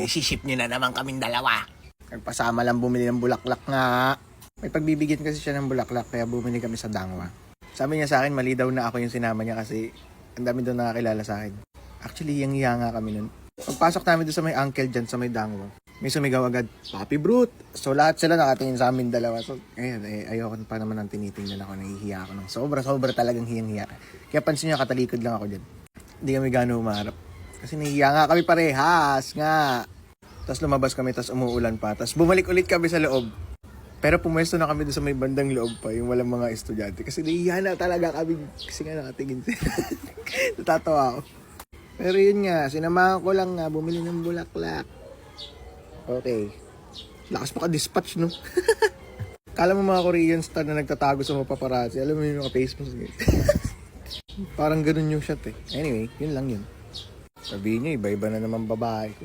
Isiship nyo na naman kaming dalawa. Nagpasama lang bumili ng bulaklak nga. May pagbibigyan kasi siya ng bulaklak kaya bumili kami sa Dangwa. Sabi niya sa akin, mali daw na ako yung sinama niya kasi ang dami daw nakakilala sa akin. Actually, yang iya nga kami nun. Pagpasok namin doon sa may uncle dyan, sa may Dangwa, may sumigaw agad, Papi Brute! So lahat sila nakatingin sa amin dalawa. So ayun, ayoko pa naman ang tinitingnan ako, nahihiya ako ng sobra talagang hiyang-hiya. Kaya pansin niyo, katalikod lang ako dyan. Hindi kami gano'ng umarap. Kasi nahihiya nga kami parehas nga. Tapos lumabas kami, tapos umuulan pa. Tapos bumalik ulit kami sa loob. Pero pumwesto na kami doon sa may bandang loob pa, yung walang mga estudyante. Kasi nahihiya na talaga kami. Kasi nga nakatingin sila. Natatawa ako. Pero yun nga, sinamahan ko lang nga, bumili ng bulaklak. Okay. Lakas pa ka-dispatch, no? Kala mo mga Korean star na nagtatago sa mga paparazzi. Alam mo yung mga Facebook. Parang ganun yung shot eh. Anyway, yun lang yun. Sabihin niyo, iba-iba na naman babae ko.